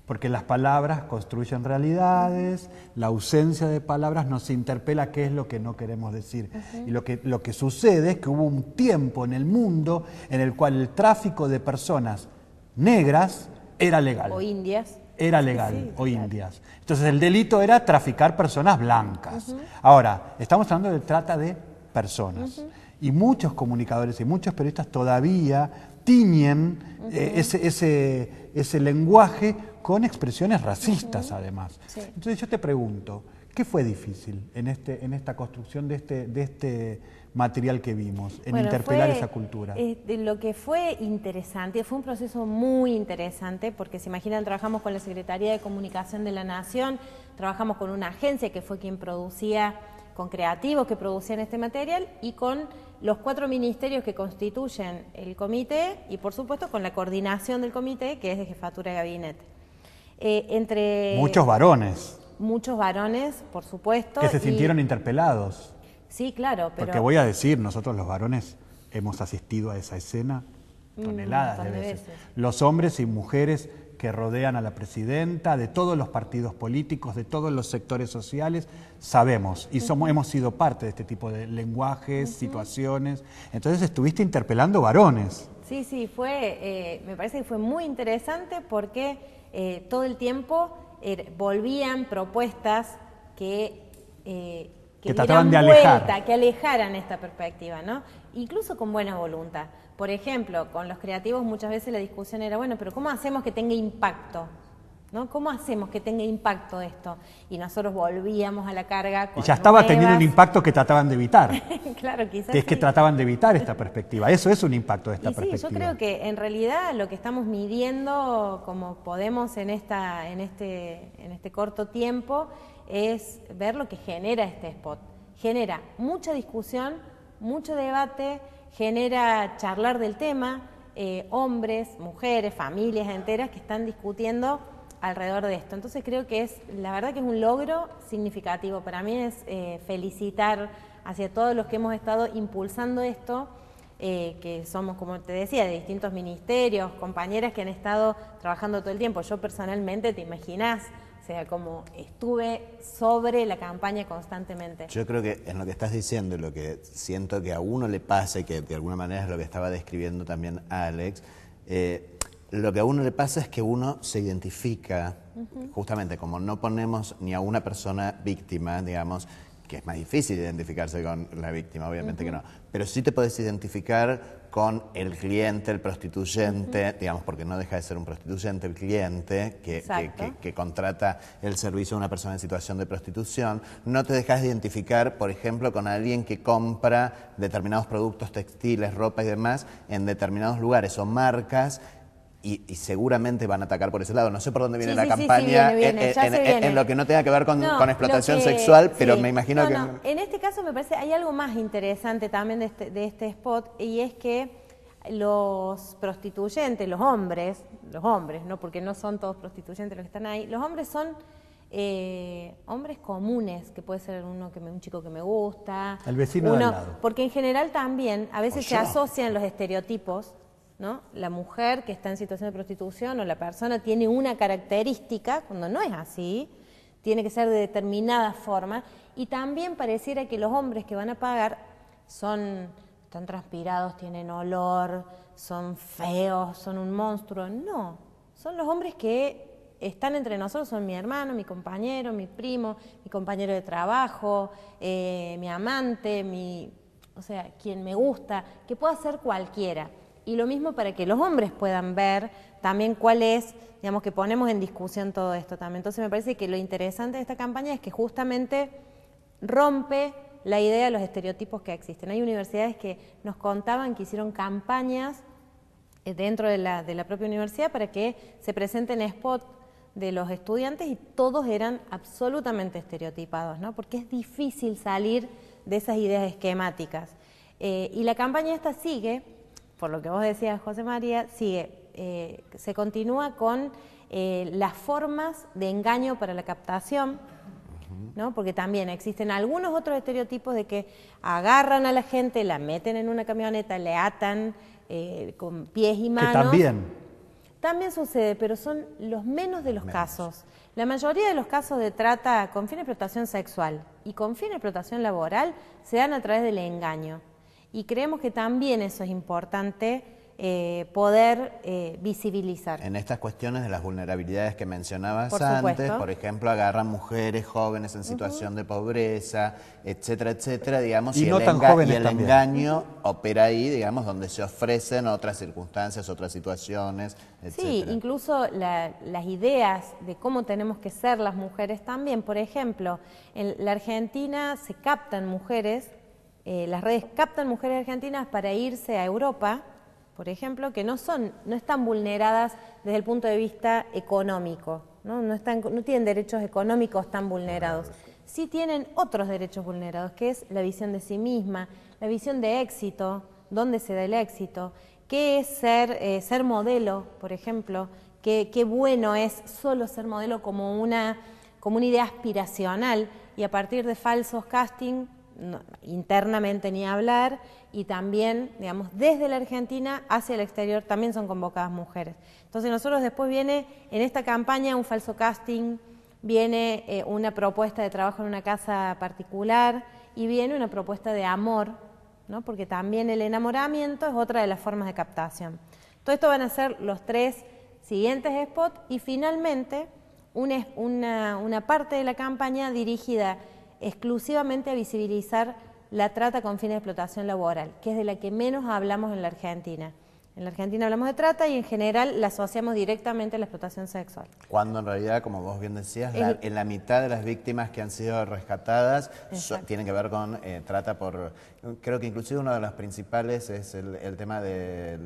Porque las palabras construyen realidades, la ausencia de palabras nos interpela qué es lo que no queremos decir. Y lo que sucede es que hubo un tiempo en el mundo en el cual el tráfico de personas negras era legal. O indias. Era legal, o indias. Entonces el delito era traficar personas blancas. Ahora, estamos hablando de trata de personas. Y muchos comunicadores y muchos periodistas todavía tiñen ese lenguaje con expresiones racistas, además. Entonces yo te pregunto, ¿qué fue difícil en esta construcción de este material que vimos, en interpelar esa cultura? Lo que fue interesante, fue un proceso muy interesante, porque se imaginan, trabajamos con la Secretaría de Comunicación de la Nación, trabajamos con una agencia que fue quien producía, con creativos que producían este material, y con los 4 ministerios que constituyen el comité, y por supuesto con la coordinación del comité, que es de jefatura de gabinete. Muchos varones. Muchos varones, por supuesto. Que se sintieron interpelados. Sí, claro, pero... Porque voy a decir, nosotros los varones hemos asistido a esa escena toneladas de veces. Los hombres y mujeres que rodean a la presidenta, de todos los partidos políticos, de todos los sectores sociales, sabemos y hemos sido parte de este tipo de lenguajes, situaciones. Entonces estuviste interpelando varones. Sí, me parece que fue muy interesante porque todo el tiempo volvían propuestas que trataban de alejar. Vuelta, que alejaran esta perspectiva, ¿no? Incluso con buena voluntad. Por ejemplo, con los creativos muchas veces la discusión era, bueno, pero ¿cómo hacemos que tenga impacto? ¿no? ¿Cómo hacemos que tenga impacto esto? Y nosotros volvíamos a la carga con Y ya estaba nuevas... teniendo un impacto que trataban de evitar. Claro, quizás Que es que sí. trataban de evitar esta perspectiva. Eso es un impacto de esta Y sí, perspectiva. yo creo que en realidad lo que estamos midiendo como podemos en este corto tiempo es ver lo que genera este spot. Genera mucha discusión, mucho debate, genera charlar del tema, hombres, mujeres, familias enteras que están discutiendo alrededor de esto. Entonces creo que la verdad que es un logro significativo. Para mí es felicitar hacia todos los que hemos estado impulsando esto, que somos, como te decía, de distintos ministerios, compañeras que han estado trabajando todo el tiempo. Yo personalmente, te imaginás, o sea, como estuve sobre la campaña constantemente. Yo creo que en lo que estás diciendo, lo que siento que a uno le pasa, y que de alguna manera es lo que estaba describiendo también Alex, lo que a uno le pasa es que uno se identifica, justamente como no ponemos ni a una persona víctima, digamos, que es más difícil identificarse con la víctima, obviamente que no, pero sí te podés identificar con el cliente, el prostituyente, digamos, porque no deja de ser un prostituyente, el cliente que contrata el servicio de una persona en situación de prostitución. No te dejas de identificar, por ejemplo, con alguien que compra determinados productos textiles, ropa y demás en determinados lugares o marcas. Y seguramente van a atacar por ese lado. No sé por dónde viene la campaña, viene. En lo que no tenga que ver con explotación sexual, pero me imagino que... En este caso me parece hay algo más interesante también de este spot, y es que los prostituyentes, los hombres, ¿no? Porque no son todos prostituyentes los que están ahí, los hombres son hombres comunes, que puede ser un chico que me gusta. El vecino de al lado. Porque en general también a veces se asocian los estereotipos, ¿no? La mujer que está en situación de prostitución o la persona tiene una característica, cuando no es así, tiene que ser de determinada forma, y también pareciera que los hombres que van a pagar están transpirados, tienen olor, son feos, son un monstruo. No, son los hombres que están entre nosotros, son mi hermano, mi compañero, mi primo, mi compañero de trabajo, mi amante, o sea, quien me gusta, que pueda ser cualquiera. Y lo mismo para que los hombres puedan ver también cuál es, digamos, que ponemos en discusión todo esto también. Entonces me parece que lo interesante de esta campaña es que justamente rompe la idea de los estereotipos que existen. Hay universidades que nos contaban que hicieron campañas dentro de la propia universidad para que se presenten spots de los estudiantes y todos eran absolutamente estereotipados, ¿no? Porque es difícil salir de esas ideas esquemáticas. Y la campaña esta sigue, por lo que vos decías, José María, se continúa con las formas de engaño para la captación, ¿no? Porque también existen algunos otros estereotipos de que agarran a la gente, la meten en una camioneta, le atan con pies y manos. Que también sucede, pero son los menos de los casos. La mayoría de los casos de trata con fin de explotación sexual y con fin de explotación laboral se dan a través del engaño. Y creemos que también eso es importante poder visibilizar. En estas cuestiones de las vulnerabilidades que mencionabas Por antes, supuesto. por ejemplo, agarran mujeres jóvenes en situación de pobreza, etcétera, digamos, Y no tan jóvenes el también. engaño opera ahí, digamos, donde se ofrecen otras circunstancias, otras situaciones, etcétera. Sí, incluso las ideas de cómo tenemos que ser las mujeres también. Por ejemplo, en la Argentina se captan mujeres, las redes captan mujeres argentinas para irse a Europa, por ejemplo, que no están vulneradas desde el punto de vista económico, no tienen derechos económicos tan vulnerados. Sí tienen otros derechos vulnerados, que es la visión de sí misma, la visión de éxito, dónde se da el éxito, qué es ser modelo, por ejemplo, qué bueno es solo ser modelo como una idea aspiracional, y a partir de falsos castings, internamente ni hablar, y también, digamos, desde la Argentina hacia el exterior también son convocadas mujeres. Entonces nosotros después viene en esta campaña un falso casting, viene una propuesta de trabajo en una casa particular y viene una propuesta de amor, ¿no? Porque también el enamoramiento es otra de las formas de captación. Todo esto van a ser los 3 siguientes spots y finalmente una parte de la campaña dirigida exclusivamente a visibilizar la trata con fines de explotación laboral, que es de la que menos hablamos en la Argentina. En la Argentina hablamos de trata y en general la asociamos directamente a la explotación sexual. Cuando en realidad, como vos bien decías, en la mitad de las víctimas que han sido rescatadas tienen que ver con trata por... Creo que inclusive uno de los principales es el tema de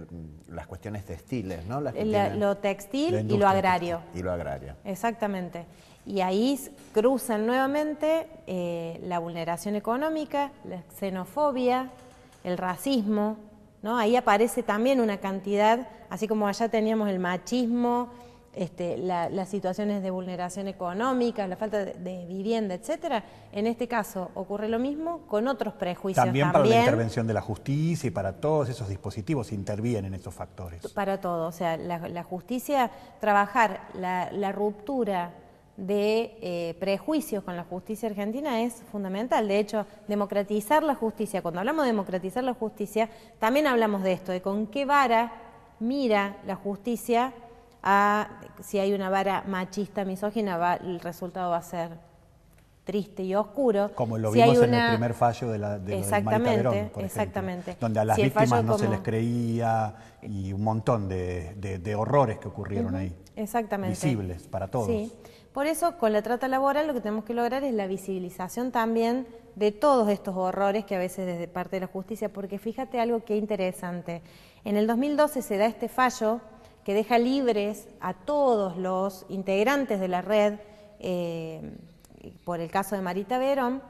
las cuestiones textiles, ¿no? Lo textil y lo agrario. Y lo agrario. Exactamente. Y ahí cruzan nuevamente la vulneración económica, la xenofobia, el racismo, ¿no? Ahí aparece también una cantidad, así como allá teníamos el machismo, las situaciones de vulneración económica, la falta de vivienda, etcétera. En este caso ocurre lo mismo con otros prejuicios. También para la intervención de la justicia y para todos esos dispositivos intervienen estos factores. Para todo, o sea, la justicia, trabajar la ruptura de prejuicios con la justicia argentina es fundamental. De hecho, democratizar la justicia, cuando hablamos de democratizar la justicia, también hablamos de esto, de con qué vara mira la justicia si hay una vara machista, misógina, el resultado va a ser triste y oscuro. Como lo vimos en el primer fallo de Marita Verón, por exactamente. ejemplo, donde a las víctimas no se les creía y un montón de horrores que ocurrieron ahí. Exactamente. Visibles para todos. Sí. Por eso, con la trata laboral lo que tenemos que lograr es la visibilización también de todos estos horrores que a veces desde parte de la justicia, porque fíjate algo que interesante. En el 2012 se da este fallo que deja libres a todos los integrantes de la red por el caso de Marita Verón,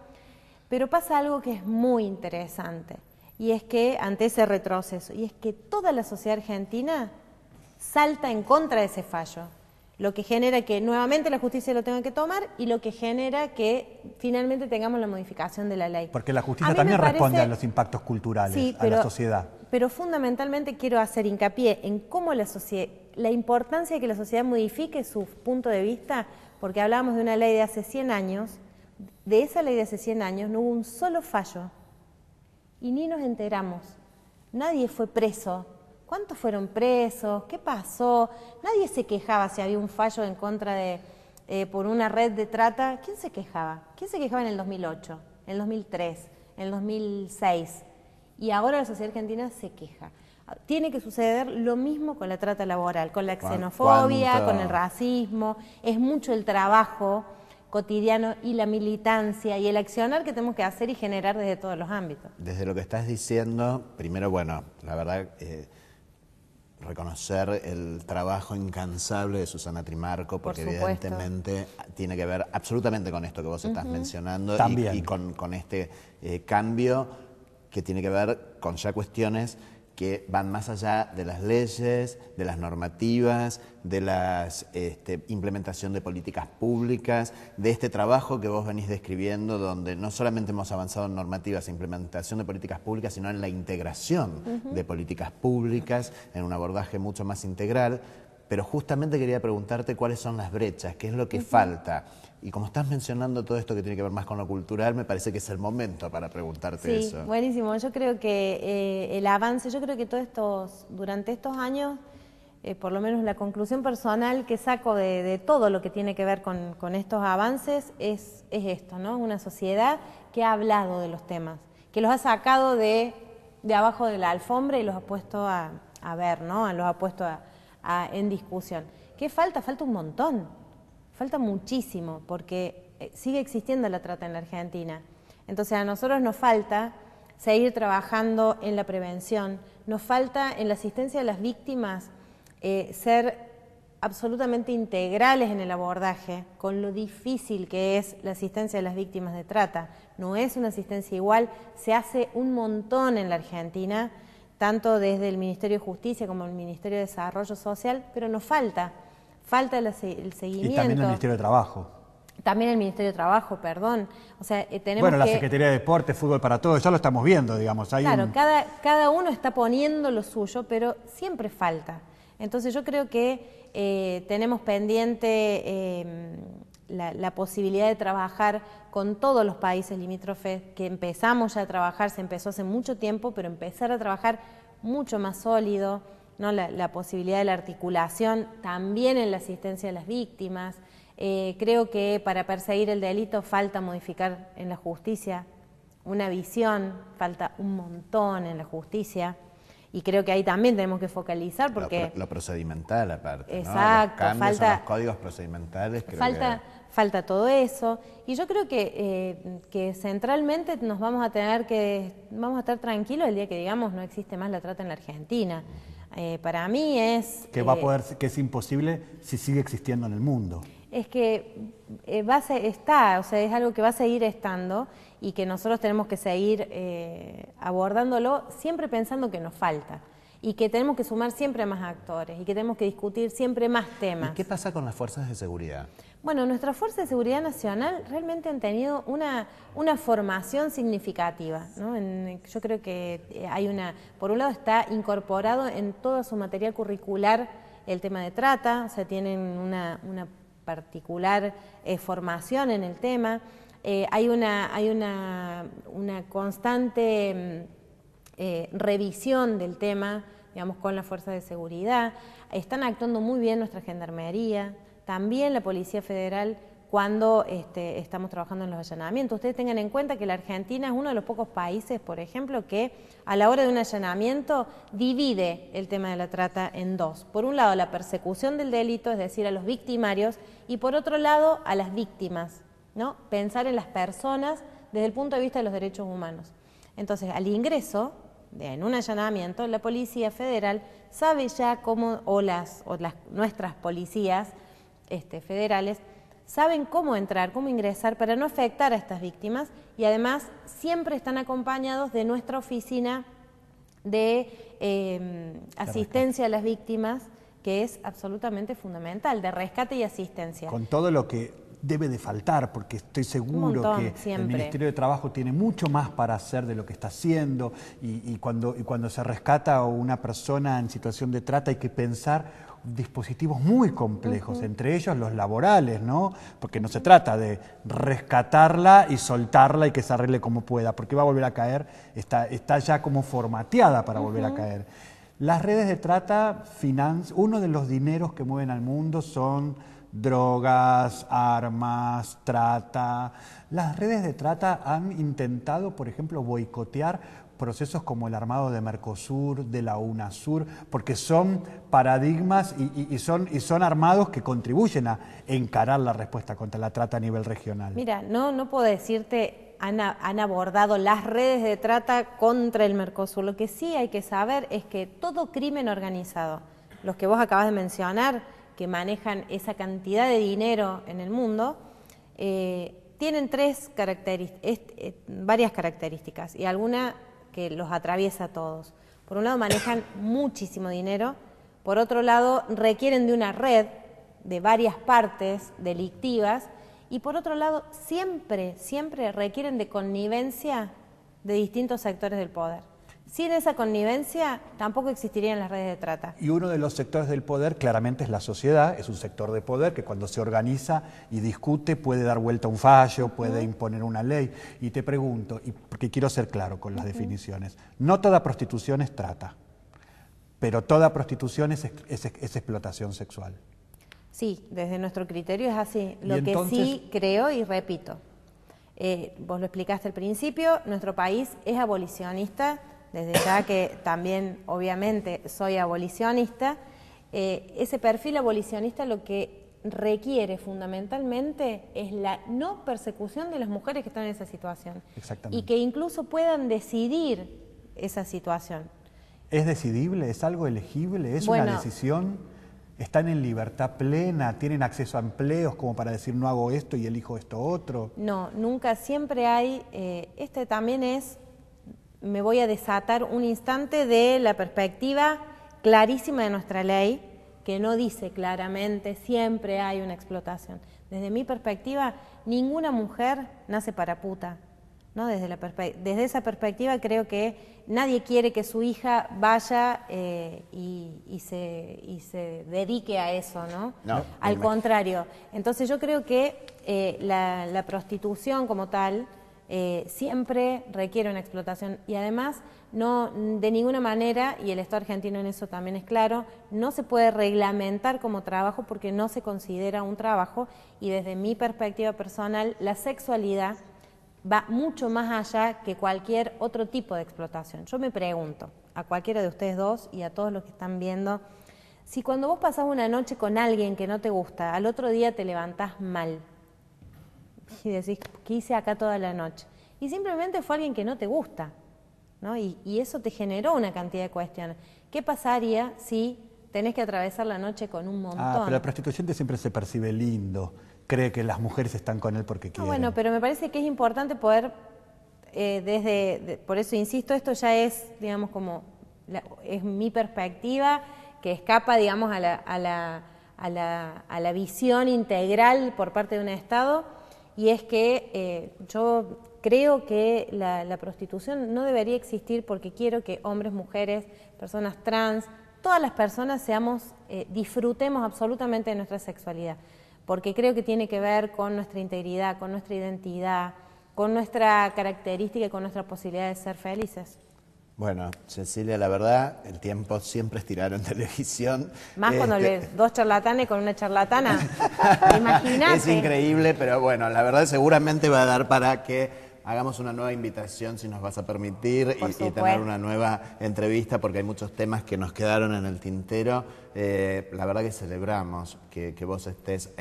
pero pasa algo que es muy interesante, y es que ante ese retroceso, y es que toda la sociedad argentina salta en contra de ese fallo, lo que genera que nuevamente la justicia lo tenga que tomar y lo que genera que finalmente tengamos la modificación de la ley. Porque la justicia también responde a los impactos culturales, a la sociedad. Pero fundamentalmente quiero hacer hincapié en cómo la importancia de que la sociedad modifique su punto de vista, porque hablábamos de una ley de hace 100 años, de esa ley de hace 100 años no hubo un solo fallo y ni nos enteramos, nadie fue preso. ¿Cuántos fueron presos? ¿Qué pasó? Nadie se quejaba si había un fallo en contra por una red de trata. ¿Quién se quejaba? ¿Quién se quejaba en el 2008, en el 2003, en el 2006? Y ahora la sociedad argentina se queja. Tiene que suceder lo mismo con la trata laboral, con la xenofobia, con el racismo. Es mucho el trabajo cotidiano y la militancia y el accionar que tenemos que hacer y generar desde todos los ámbitos. Desde lo que estás diciendo, primero, bueno, la verdad... reconocer el trabajo incansable de Susana Trimarco, porque evidentemente tiene que ver absolutamente con esto que vos estás mencionando y con este cambio que tiene que ver con ya cuestiones que van más allá de las leyes, de las normativas, de la implementación de políticas públicas, de este trabajo que vos venís describiendo, donde no solamente hemos avanzado en normativas e implementación de políticas públicas, sino en la integración de políticas públicas, en un abordaje mucho más integral. Pero justamente quería preguntarte cuáles son las brechas, qué es lo que falta. Y como estás mencionando todo esto que tiene que ver más con lo cultural, me parece que es el momento para preguntarte eso. Sí, buenísimo. Yo creo que el avance, yo creo que durante estos años, por lo menos la conclusión personal que saco de todo lo que tiene que ver con estos avances es esto, ¿no? Una sociedad que ha hablado de los temas, que los ha sacado de abajo de la alfombra y los ha puesto a ver, ¿no? Los ha puesto en discusión. ¿Qué falta? Falta un montón. Falta muchísimo, porque sigue existiendo la trata en la Argentina. Entonces a nosotros nos falta seguir trabajando en la prevención, nos falta en la asistencia de las víctimas ser absolutamente integrales en el abordaje, con lo difícil que es la asistencia de las víctimas de trata. No es una asistencia igual, se hace un montón en la Argentina, tanto desde el Ministerio de Justicia como el Ministerio de Desarrollo Social, pero nos falta el seguimiento. Y también el Ministerio de Trabajo. También el Ministerio de Trabajo, perdón. O sea, tenemos bueno, la Secretaría de Deporte, Fútbol para Todos, ya lo estamos viendo, digamos. Claro, cada uno está poniendo lo suyo, pero siempre falta. Entonces yo creo que tenemos pendiente la posibilidad de trabajar con todos los países limítrofes, que empezamos ya a trabajar, se empezó hace mucho tiempo, pero empezar a trabajar mucho más sólido, ¿no? La posibilidad de la articulación también en la asistencia a las víctimas. Creo que para perseguir el delito falta modificar en la justicia una visión, falta un montón en la justicia. Y creo que ahí también tenemos que focalizar porque... Lo procedimental aparte, exacto, ¿no? Los cambios en los códigos procedimentales. Falta todo eso. Y yo creo que centralmente nos vamos a estar tranquilos el día que digamos no existe más la trata en la Argentina. Para mí es... que es imposible si sigue existiendo en el mundo. Es que o sea, es algo que va a seguir estando y que nosotros tenemos que seguir abordándolo siempre pensando que nos falta y que tenemos que sumar siempre más actores y que tenemos que discutir siempre más temas. ¿Y qué pasa con las fuerzas de seguridad? Bueno, nuestras fuerzas de seguridad nacional realmente han tenido una formación significativa, ¿no? Yo creo que por un lado está incorporado en todo su material curricular el tema de trata, o sea, tienen una particular formación en el tema. Hay una constante revisión del tema, digamos, con las fuerzas de seguridad. Están actuando muy bien nuestra gendarmería, también la Policía Federal cuando estamos trabajando en los allanamientos. Ustedes tengan en cuenta que la Argentina es uno de los pocos países, por ejemplo, que a la hora de un allanamiento divide el tema de la trata en dos. Por un lado, la persecución del delito, es decir, a los victimarios, y por otro lado, a las víctimas, ¿no? Pensar en las personas desde el punto de vista de los derechos humanos. Entonces, al ingreso en un allanamiento, la Policía Federal sabe ya cómo, nuestras policías federales, saben cómo entrar, cómo ingresar para no afectar a estas víctimas y además siempre están acompañados de nuestra oficina de asistencia a las víctimas, que es absolutamente fundamental, de rescate y asistencia. Con todo lo que debe de faltar, porque estoy seguro que el Ministerio de Trabajo tiene mucho más para hacer de lo que está haciendo y cuando se rescata a una persona en situación de trata hay que pensar dispositivos muy complejos, entre ellos los laborales, ¿no? Porque no se trata de rescatarla y soltarla y que se arregle como pueda, porque va a volver a caer, está ya como formateada para volver a caer. Las redes de trata uno de los dineros que mueven al mundo son drogas, armas, trata. Las redes de trata han intentado, por ejemplo, boicotear procesos como el armado de Mercosur, de la UNASUR, porque son paradigmas y son armados que contribuyen a encarar la respuesta contra la trata a nivel regional. Mira, no puedo decirte han abordado las redes de trata contra el Mercosur. Lo que sí hay que saber es que todo crimen organizado, los que vos acabas de mencionar, que manejan esa cantidad de dinero en el mundo, tienen varias características y alguna que los atraviesa a todos. Por un lado manejan muchísimo dinero, por otro lado requieren de una red de varias partes delictivas y por otro lado siempre requieren de connivencia de distintos sectores del poder. Sin esa connivencia tampoco existirían las redes de trata. Y uno de los sectores del poder claramente es la sociedad, es un sector de poder que cuando se organiza y discute puede dar vuelta a un fallo, puede imponer una ley. Y te pregunto, y porque quiero ser claro con las definiciones, no toda prostitución es trata, pero toda prostitución es explotación sexual. Sí, desde nuestro criterio es así. Lo que sí creo y repito, vos lo explicaste al principio, nuestro país es abolicionista. Desde ya que también, obviamente, soy abolicionista, ese perfil abolicionista lo que requiere fundamentalmente es la no persecución de las mujeres que están en esa situación. Exactamente. Y que incluso puedan decidir esa situación. ¿Es decidible? ¿Es algo elegible? ¿Es una decisión? ¿Están en libertad plena? ¿Tienen acceso a empleos como para decir no hago esto y elijo esto otro? No, nunca, siempre hay, también me voy a desatar un instante de la perspectiva clarísima de nuestra ley, que no dice claramente siempre hay una explotación. Desde mi perspectiva, ninguna mujer nace para puta, ¿no? Desde esa perspectiva creo que nadie quiere que su hija vaya y se dedique a eso, ¿no? Al contrario. Entonces yo creo que la prostitución como tal siempre requiere una explotación y además no de ninguna manera, y el Estado argentino en eso también es claro, no se puede reglamentar como trabajo porque no se considera un trabajo y desde mi perspectiva personal la sexualidad va mucho más allá que cualquier otro tipo de explotación. Yo me pregunto, a cualquiera de ustedes dos y a todos los que están viendo, si cuando vos pasás una noche con alguien que no te gusta, al otro día te levantás mal y decís, ¿qué hice acá toda la noche? Y simplemente fue alguien que no te gusta, ¿no? Y eso te generó una cantidad de cuestiones. ¿Qué pasaría si tenés que atravesar la noche con un montón? Pero el prostituyente siempre se percibe lindo, cree que las mujeres están con él porque quieren. Bueno, pero me parece que es importante poder, por eso insisto, esto ya es, digamos, como, es mi perspectiva, que escapa, digamos, a la visión integral por parte de un Estado, y es que yo creo que la prostitución no debería existir porque quiero que hombres, mujeres, personas trans, todas las personas disfrutemos absolutamente de nuestra sexualidad, porque creo que tiene que ver con nuestra integridad, con nuestra identidad, con nuestra característica y con nuestra posibilidad de ser felices. Bueno, Cecilia, la verdad, el tiempo siempre es tirado en televisión. Más cuando lees dos charlatanes con una charlatana. Imagínate. Es increíble, pero bueno, la verdad seguramente va a dar para que hagamos una nueva invitación, si nos vas a permitir, y tener una nueva entrevista, porque hay muchos temas que nos quedaron en el tintero. La verdad que celebramos que vos estés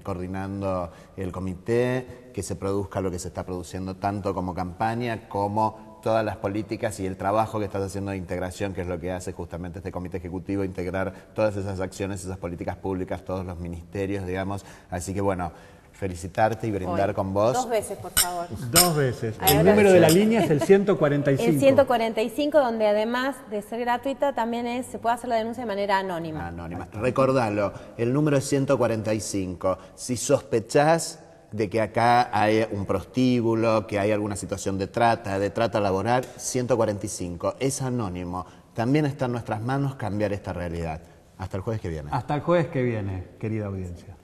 coordinando el comité, que se produzca lo que se está produciendo, tanto como campaña como todas las políticas y el trabajo que estás haciendo de integración, que es lo que hace justamente este comité ejecutivo, integrar todas esas acciones, esas políticas públicas, todos los ministerios, digamos. Así que bueno, felicitarte y brindar con vos. 2 veces, por favor. 2 veces. El número de la línea es el 145. El 145, donde además de ser gratuita, también se puede hacer la denuncia de manera anónima. Anónima. Recordalo, el número es 145. Si sospechás de que acá hay un prostíbulo, que hay alguna situación de trata laboral, 145. Es anónimo. También está en nuestras manos cambiar esta realidad. Hasta el jueves que viene. Hasta el jueves que viene, querida audiencia.